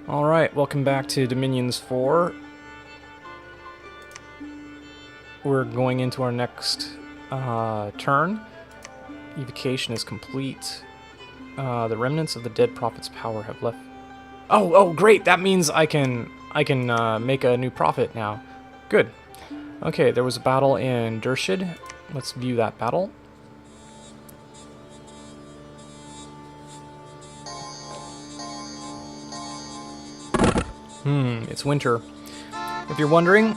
Alright, welcome back to Dominions 4. We're going into our next turn. Evocation is complete. The remnants of the dead prophet's power have left. Oh, great! That means I can make a new prophet now. Good. Okay, there was a battle in Dershid. Let's view that battle. It's winter. If you're wondering,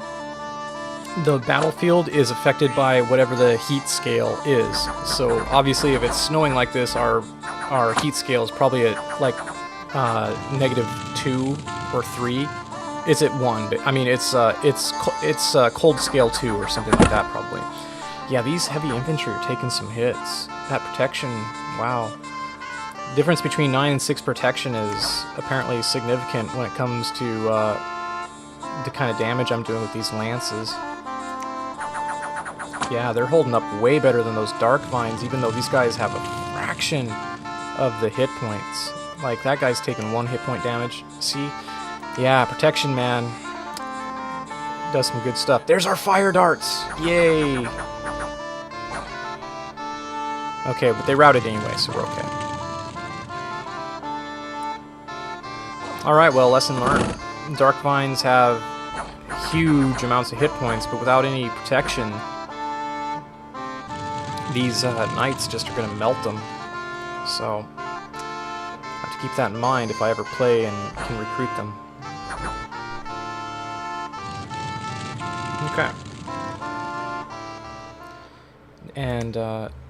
the battlefield is affected by whatever the heat scale is. So obviously, if it's snowing like this, our heat scale is probably at like -2 or 3. It's at 1, but I mean it's cold scale 2 or something like that probably. Yeah, these heavy infantry are taking some hits. That protection, wow. The difference between 9 and 6 protection is apparently significant when it comes to the kind of damage I'm doing with these lances. Yeah, they're holding up way better than those dark vines, even though these guys have a fraction of the hit points. Like, that guy's taking 1 hit point damage. See? Yeah, protection, man. Does some good stuff. There's our fire darts! Yay! Okay, but they routed anyway, so we're okay. Alright, well, lesson learned. Dark vines have huge amounts of hit points, but without any protection, these knights just are going to melt them. So, I have to keep that in mind if I ever play and can recruit them. Okay. And,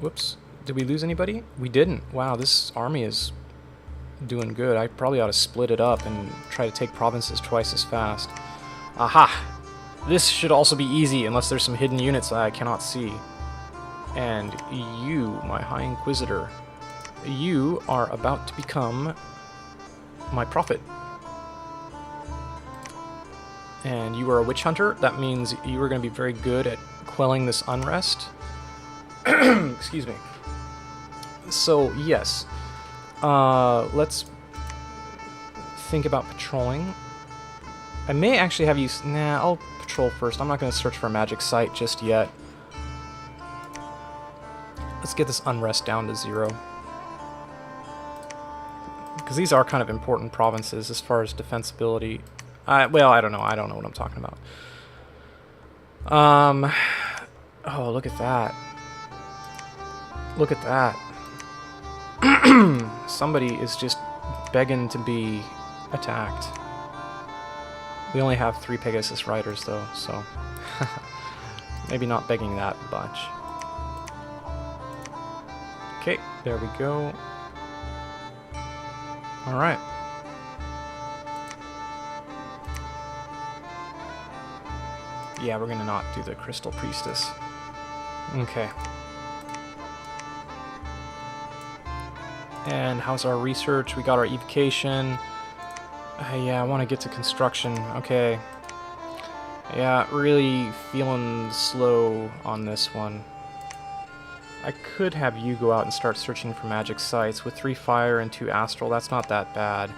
whoops. Did we lose anybody? We didn't. Wow, this army is doing good. I probably ought to split it up and try to take provinces twice as fast. Aha! This should also be easy, unless there's some hidden units that I cannot see. And you, my High Inquisitor, you are about to become my prophet. And you are a witch hunter. That means you are going to be very good at quelling this unrest. Excuse me. So, yes. Let's think about patrolling. I may actually have you... Nah, I'll patrol first. I'm not going to search for a magic site just yet. Let's get this unrest down to 0. Because these are kind of important provinces as far as defensibility. Well, I don't know. I don't know what I'm talking about. Oh, look at that. Look at that. Somebody is just begging to be attacked. We only have 3 Pegasus riders, though, so maybe not begging that much. Okay, there we go. Alright. Yeah, we're gonna not do the Crystal Priestess. Okay. And how's our research? We got our evocation. Yeah, I want to get to construction. Okay. Yeah, really feeling slow on this one. I could have you go out and start searching for magic sites. With 3 fire and 2 astral, that's not that bad.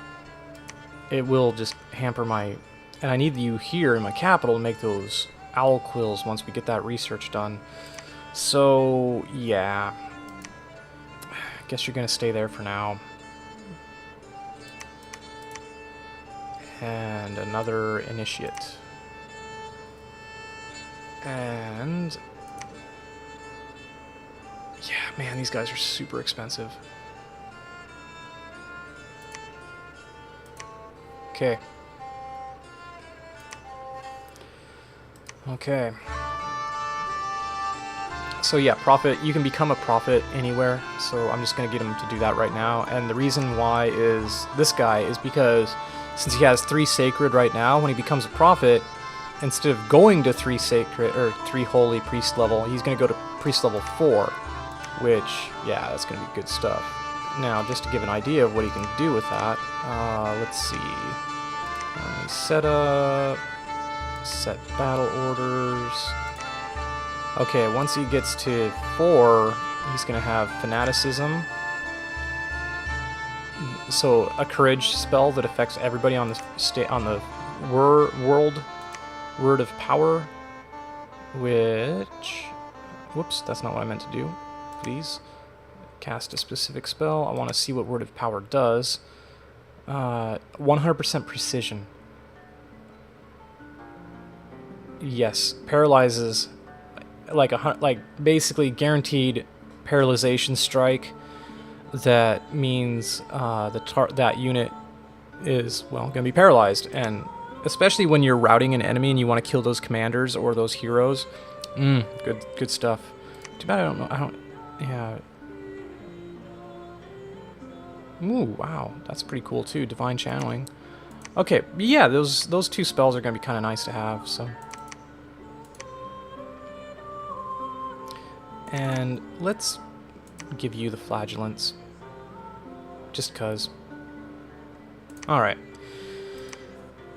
It will just hamper my... And I need you here in my capital to make those owl quills once we get that research done. So, yeah. Guess you're going to stay there for now. And another initiate. And... yeah, man, these guys are super expensive. Okay. Okay. So yeah, prophet, you can become a prophet anywhere, so I'm just going to get him to do that right now. And the reason why is this guy is because since he has 3 sacred right now, when he becomes a prophet, instead of going to 3 sacred or 3 holy priest level, he's going to go to priest level 4, which, yeah, that's going to be good stuff. Now, just to give an idea of what he can do with that, let's see. Set up, set battle orders. Okay, once he gets to 4, he's going to have fanaticism, So a courage spell that affects everybody on the world word of power, which, whoops, that's not what I meant to do. Please cast a specific spell. I want to see what word of power does. 100% precision. Yes, paralyzes, like basically guaranteed paralyzation strike. That means that unit is, well, going to be paralyzed, and especially when you're routing an enemy and you want to kill those commanders or those heroes. Good stuff. Too bad I don't. Yeah. Ooh, wow, that's pretty cool too. Divine channeling. Okay, yeah, those two spells are going to be kind of nice to have. So. And let's give you the flagellants. Just cuz. Alright.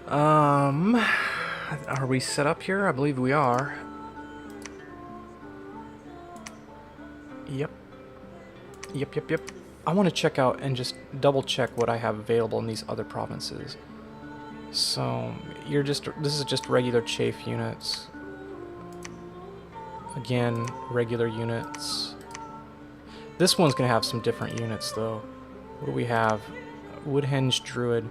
Are we set up here? I believe we are. Yep. I want to check out and just double check what I have available in these other provinces. So, this is just regular chafe units. Again, regular units. This one's going to have some different units, though. What do we have? Woodhenge Druid.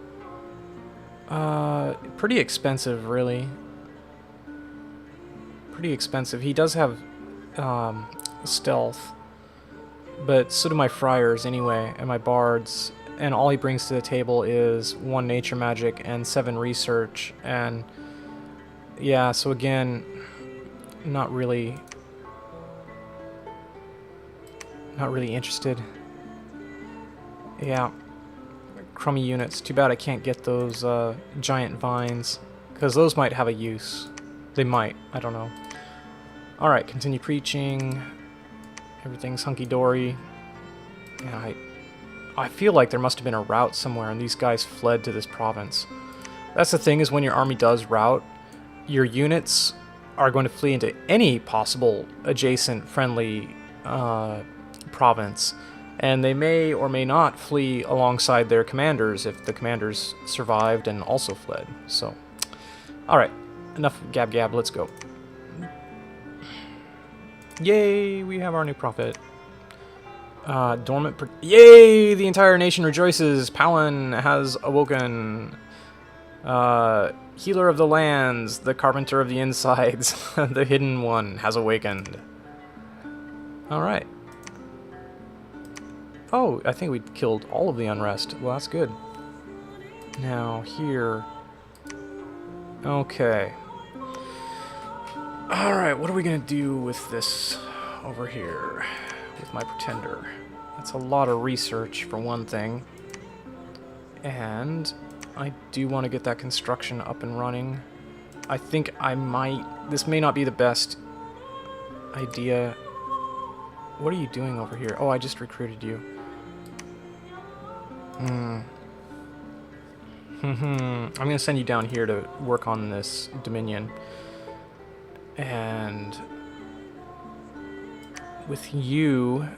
Pretty expensive, really. Pretty expensive. He does have stealth, but so do my friars anyway, and my bards. And all he brings to the table is 1 nature magic and 7 research. And yeah, so again, not really interested. Yeah, crummy units. Too bad I can't get those giant vines, because those might have a use. They might, I don't know. Alright, continue preaching. Everything's hunky-dory. Yeah, I feel like there must have been a route somewhere and these guys fled to this province. That's the thing, is when your army does route, your units are going to flee into any possible adjacent friendly province, and they may or may not flee alongside their commanders if the commanders survived and also fled. So, alright, enough gab, let's go. Yay, we have our new prophet. Yay, the entire nation rejoices. Palin has awoken. Healer of the lands, the carpenter of the insides, the hidden one has awakened. Alright. Oh, I think we killed all of the unrest. Well, that's good. Now, here. Okay. Alright, what are we going to do with this over here? With my pretender. That's a lot of research, for one thing. And I do want to get that construction up and running. I think I might... This may not be the best idea. What are you doing over here? Oh, I just recruited you. I'm going to send you down here to work on this Dominion. And with you...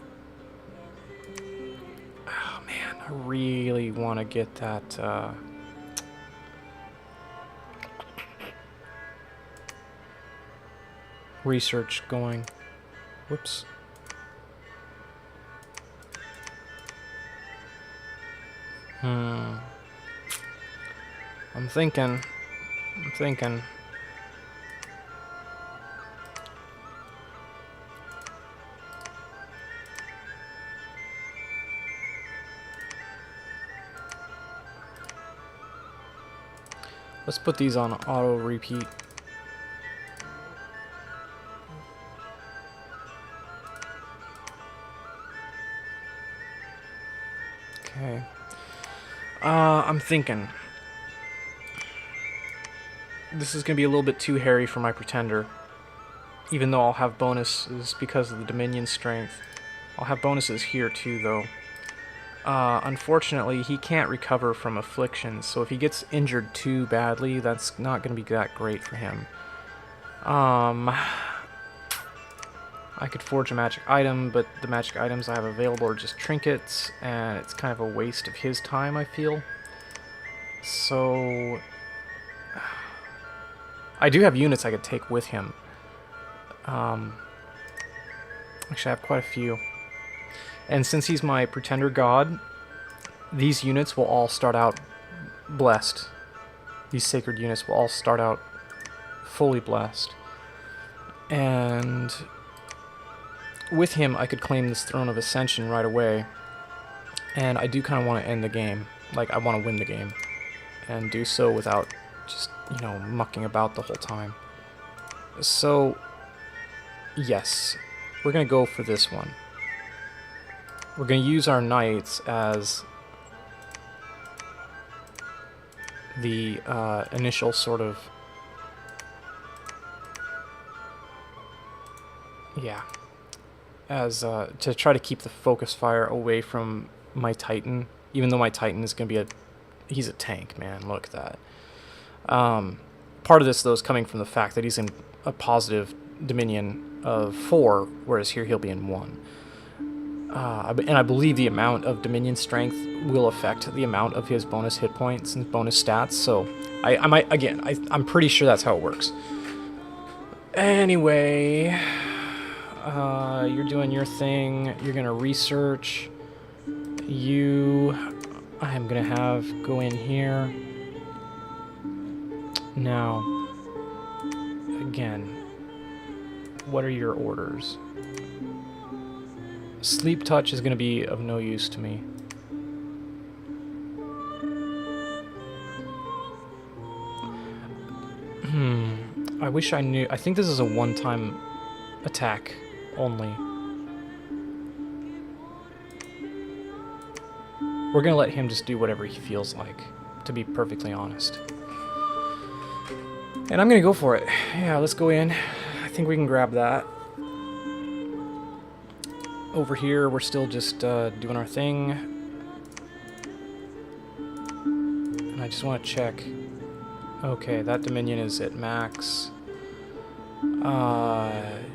Oh, man, I really want to get that... research going. Whoops. I'm thinking. Let's put these on auto repeat. Okay. I'm thinking. This is going to be a little bit too hairy for my pretender. Even though I'll have bonuses because of the Dominion strength. I'll have bonuses here too, though. Unfortunately, he can't recover from afflictions, so if he gets injured too badly, that's not going to be that great for him. I could forge a magic item, but the magic items I have available are just trinkets, and it's kind of a waste of his time, I feel. So I do have units I could take with him. Actually, I have quite a few. And since he's my pretender god, these units will all start out blessed. These sacred units will all start out fully blessed. And with him, I could claim this Throne of Ascension right away. And I do kind of want to end the game. Like, I want to win the game. And do so without just, you know, mucking about the whole time. So, yes, we're going to go for this one. We're going to use our knights as the initial sort of... yeah. As to try to keep the focus fire away from my Titan. Even though my Titan is going to be he's a tank, man. Look at that. Part of this, though, is coming from the fact that he's in a positive Dominion of 4, whereas here he'll be in 1. And I believe the amount of Dominion strength will affect the amount of his bonus hit points and bonus stats. So I might, again, I'm pretty sure that's how it works. Anyway, you're doing your thing. You're gonna research. I'm gonna have go in here. Now, again, what are your orders? Sleep touch is going to be of no use to me. I wish I knew. I think this is a one-time attack only. We're going to let him just do whatever he feels like, to be perfectly honest. And I'm going to go for it. Yeah, let's go in. I think we can grab that. Over here, we're still just doing our thing. And I just want to check. Okay, that Dominion is at max.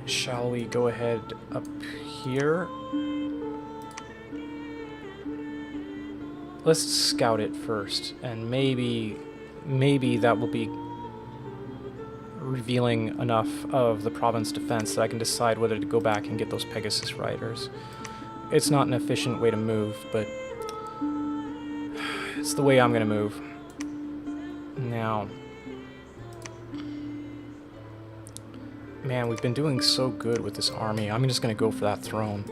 Shall we go ahead up here? Let's scout it first, and maybe that will be revealing enough of the province defense that I can decide whether to go back and get those Pegasus riders. It's not an efficient way to move, but it's the way I'm going to move. Now, man, we've been doing so good with this army. I'm just going to go for that throne.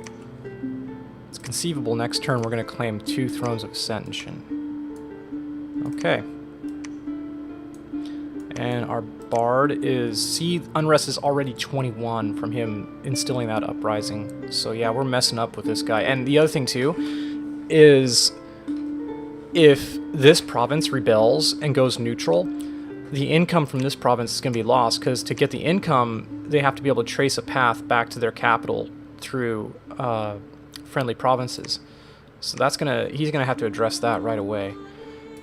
It's conceivable next turn we're going to claim 2 Thrones of Ascension. Okay. And our Bard is... see, Unrest is already 21 from him instilling that uprising. So yeah, we're messing up with this guy. And the other thing, too, is if this province rebels and goes neutral, the income from this province is going to be lost, because to get the income, they have to be able to trace a path back to their capital through friendly provinces. So that's he's going to have to address that right away.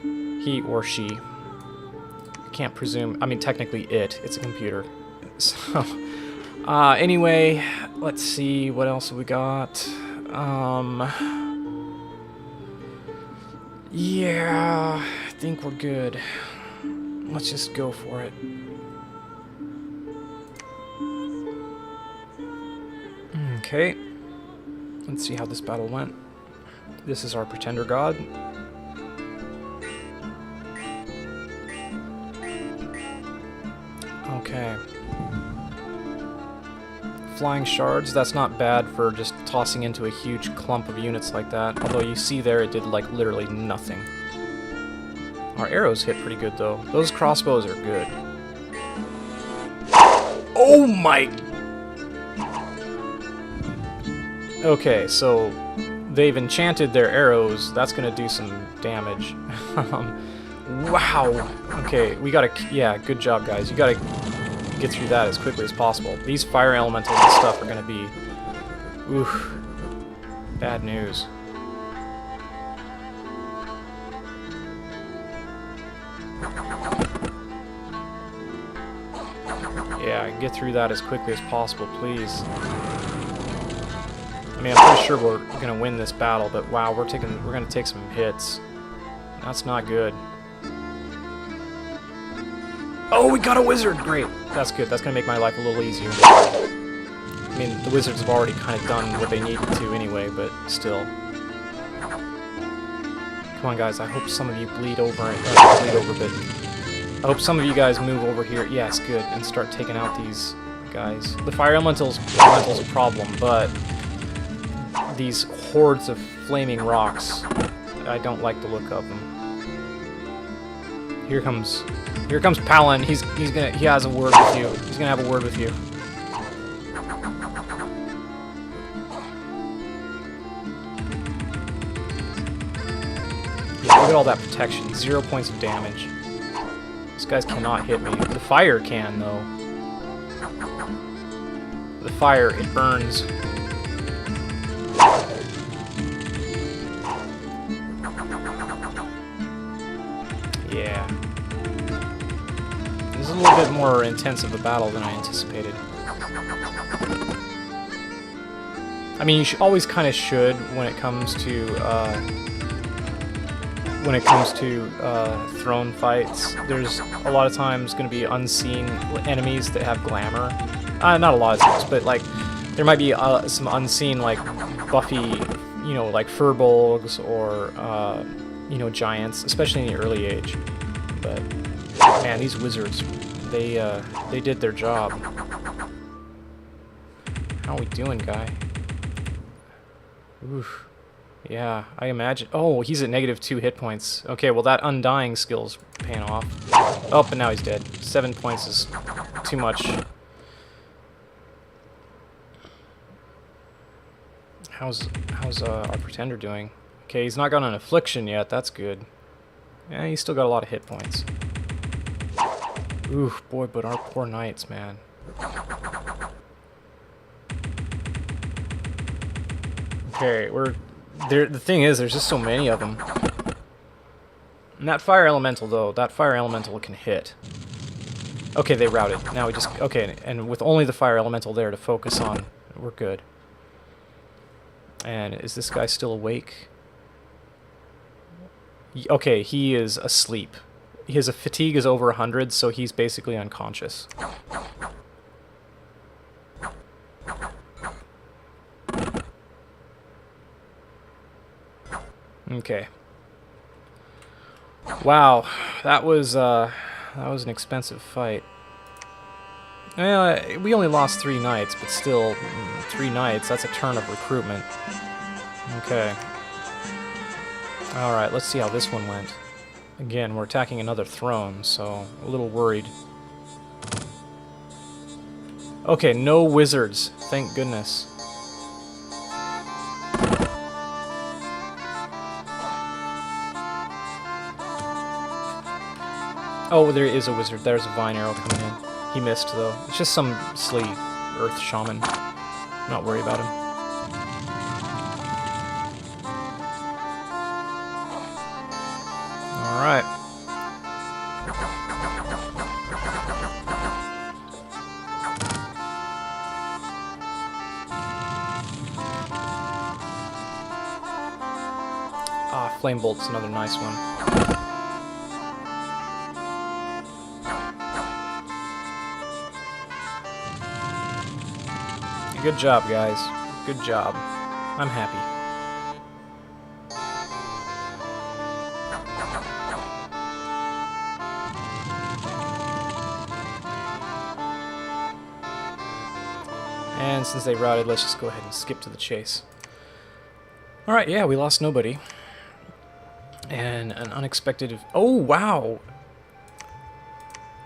He or she. Can't presume. I mean, technically it's a computer. So anyway, let's see what else we got. Yeah, I think we're good. Let's just go for it. Okay, let's see how this battle went. This is our pretender god. Okay. Flying shards, that's not bad for just tossing into a huge clump of units like that. Although you see there it did like literally nothing. Our arrows hit pretty good though. Those crossbows are good. Oh my... Okay, so they've enchanted their arrows. That's gonna do some damage. Wow. Okay, we gotta... yeah, good job guys. You gotta get through that as quickly as possible. These fire elementals and stuff are gonna be... oof. Bad news. Yeah, get through that as quickly as possible, please. mean, I'm pretty sure we're gonna win this battle, but wow, we're gonna take some hits. That's not good. Oh, we got a wizard! Great. That's good. That's gonna make my life a little easier. I mean, the wizards have already kind of done what they needed to anyway, but still. Come on, guys. I hope some of you bleed over, but I hope some of you guys move over here. Yes, good, and start taking out these guys. The fire elemental's a problem, but these hordes of flaming rocks, I don't like the look of them. Here comes Palin. He has a word with you. He's gonna have a word with you. Yeah, look at all that protection. 0 points of damage. These guys cannot hit me. The fire can, though. The fire, it burns. Yeah. This is a little bit more intense of a battle than I anticipated. I mean, you always kind of should when it comes to throne fights. There's a lot of times going to be unseen enemies that have glamour. Not a lot of times, but like there might be some unseen like buffy, you know, like furbolgs or you know, giants, especially in the early age. But man, these wizards, they did their job. How are we doing, guy? Oof. Yeah, I imagine. Oh, he's at -2 hit points. Okay, well that undying skill's paying off. Oh, but now he's dead. 7 points is too much. How's our pretender doing? Okay, he's not got an affliction yet. That's good. Yeah, he's still got a lot of hit points. Ooh, boy, but our poor knights, man. Okay, the thing is, there's just so many of them. And that fire elemental, though, that fire elemental can hit. Okay, they routed. Now we just... Okay, and with only the fire elemental there to focus on, we're good. And is this guy still awake? Okay, he is asleep. His fatigue is over 100, so he's basically unconscious. Okay. Wow, that was an expensive fight. We only lost 3 knights, but still, 3 knights, that's a turn of recruitment. Okay. Alright, let's see how this one went. Again, we're attacking another throne, so a little worried. Okay, no wizards, thank goodness. Oh, there is a wizard. There's a vine arrow coming in. He missed, though. It's just some silly earth shaman. Not worry about him. Alright. Ah, Flame Bolt's another nice one. Good job, guys. Good job. I'm happy. And since they routed, let's just go ahead and skip to the chase. Alright, yeah, we lost nobody. And an unexpected... Oh, wow!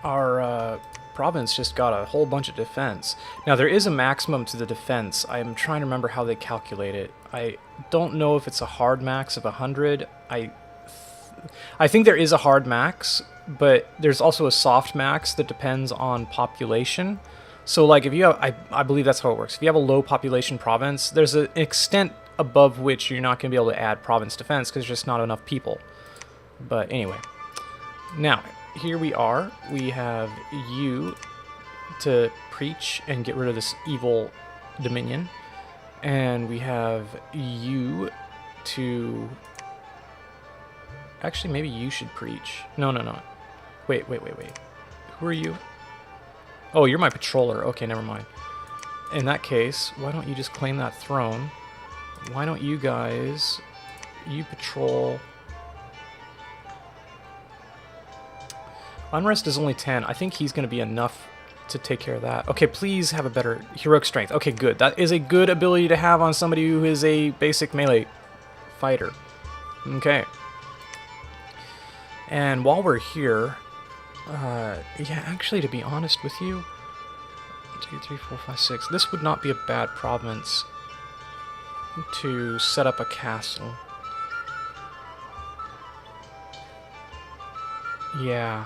Our, province just got a whole bunch of defense. Now, there is a maximum to the defense. I'm trying to remember how they calculate it. I don't know if it's a hard max of 100. I think there is a hard max, but there's also a soft max that depends on population. So, like, if you have... I believe that's how it works. If you have a low population province, there's an extent above which you're not going to be able to add province defense because there's just not enough people. But anyway. Now... Here we are. We have you to preach and get rid of this evil dominion. And we have you to... Actually, maybe you should preach. No. Wait. Who are you? Oh, you're my patroller. Okay, never mind. In that case, why don't you just claim that throne? Why don't you guys... You patrol... Unrest is only 10. I think he's going to be enough to take care of that. Okay, please have a better heroic strength. Okay, good. That is a good ability to have on somebody who is a basic melee fighter. Okay. And while we're here... yeah, actually, to be honest with you... 1, 2, 3, 4, 5, 6. This would not be a bad province to set up a castle. Yeah.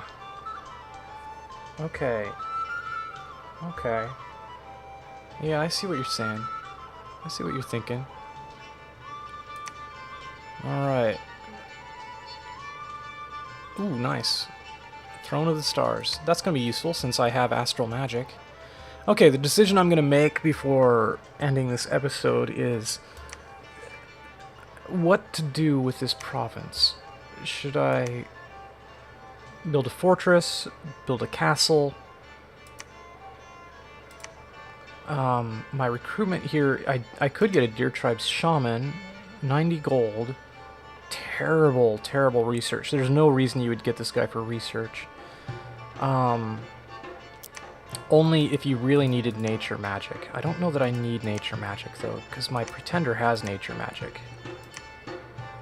Okay. Yeah, I see what you're saying. I see what you're thinking. Alright. Ooh, nice. Throne of the Stars. That's going to be useful since I have astral magic. Okay, the decision I'm going to make before ending this episode is what to do with this province. Should I build a fortress, build a castle? My recruitment here, I could get a Deer Tribes Shaman, 90 gold. Terrible research. There's no reason you would get this guy for research. Only if you really needed nature magic. I don't know that I need nature magic, though, because my pretender has nature magic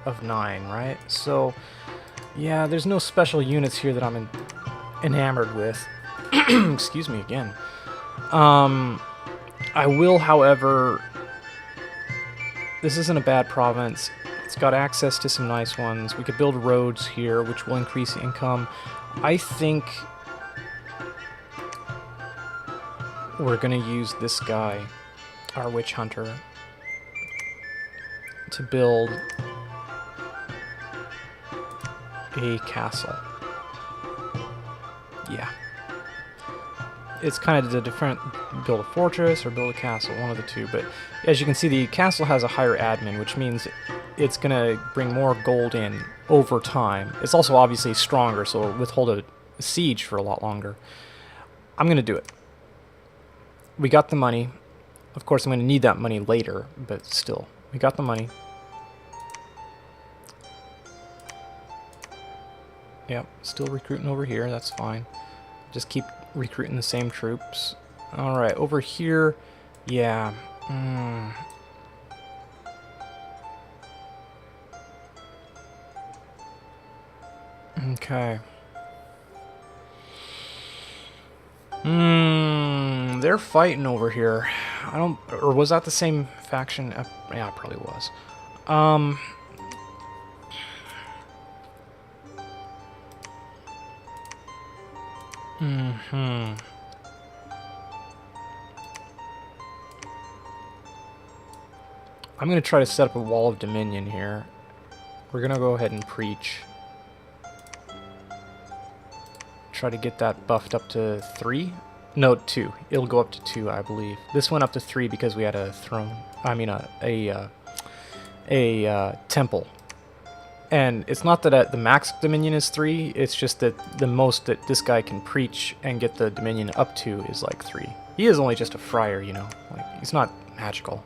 of 9, right? So, yeah, there's no special units here that I'm enamored with. Excuse me again. I will, however... This isn't a bad province. It's got access to some nice ones. We could build roads here, which will increase income. I think... we're going to use this guy, our witch hunter, to build a castle. Yeah. It's kind of the different, build a fortress or build a castle, one of the two. But as you can see, the castle has a higher admin, which means it's going to bring more gold in over time. It's also obviously stronger, so it'll withhold a siege for a lot longer. I'm going to do it. We got the money. Of course, I'm going to need that money later, but still. We got the money. Yep, still recruiting over here. That's fine. Just keep recruiting the same troops. Alright, over here. Yeah. Okay. They're fighting over here. I don't... Or was that the same faction? Yeah, it probably was. I'm going to try to set up a wall of dominion here. We're going to go ahead and preach. Try to get that buffed up to 3. No, 2. It'll go up to 2, I believe. This went up to 3 because we had a throne. I mean, a temple. And it's not that the max dominion is 3. It's just that the most that this guy can preach and get the dominion up to is like 3. He is only just a friar, you know. Like, he's not magical.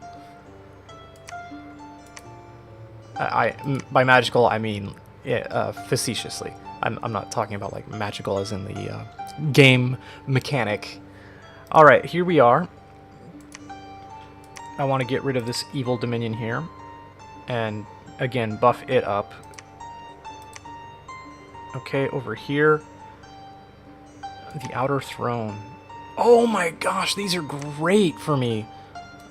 By magical, I mean facetiously. I'm not talking about like magical as in the game mechanic. Alright, here we are. I want to get rid of this evil dominion here. And again, buff it up. Okay, over here. The Outer Throne. Oh my gosh, these are great for me.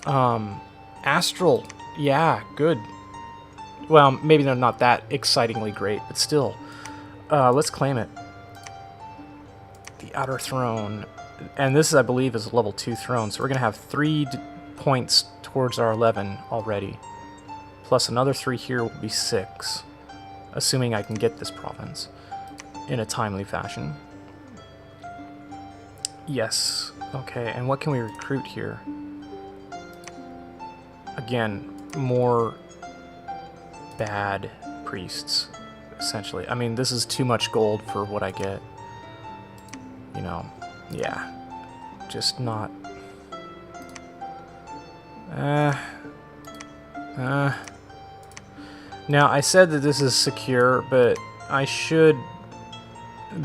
Astral. Yeah, good. Well, maybe they're not that excitingly great, but still. Let's claim it. The Outer Throne. And this, I believe, is a level 2 throne. So we're going to have 3 points towards our 11 already. Plus another 3 here will be 6. Assuming I can get this province in a timely fashion. Yes. Okay, and what can we recruit here? again, more bad priests, essentially. I mean, this is too much gold for what I get. You know, yeah. Just not... Now, I said that this is secure, but I should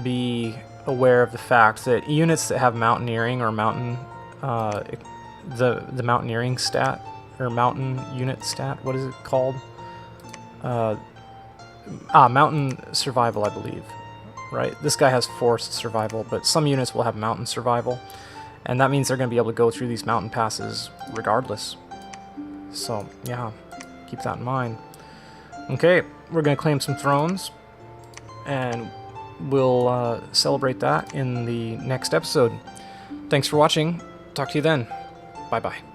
be aware of the fact that units that have mountaineering or mountain, the mountaineering stat, or mountain unit stat, what is it called? Mountain survival, I believe, right? This guy has forest survival, but some units will have mountain survival, and that means they're going to be able to go through these mountain passes regardless. So, yeah, keep that in mind. Okay, we're going to claim some thrones, and we'll celebrate that in the next episode. Thanks for watching. Talk to you then. Bye-bye.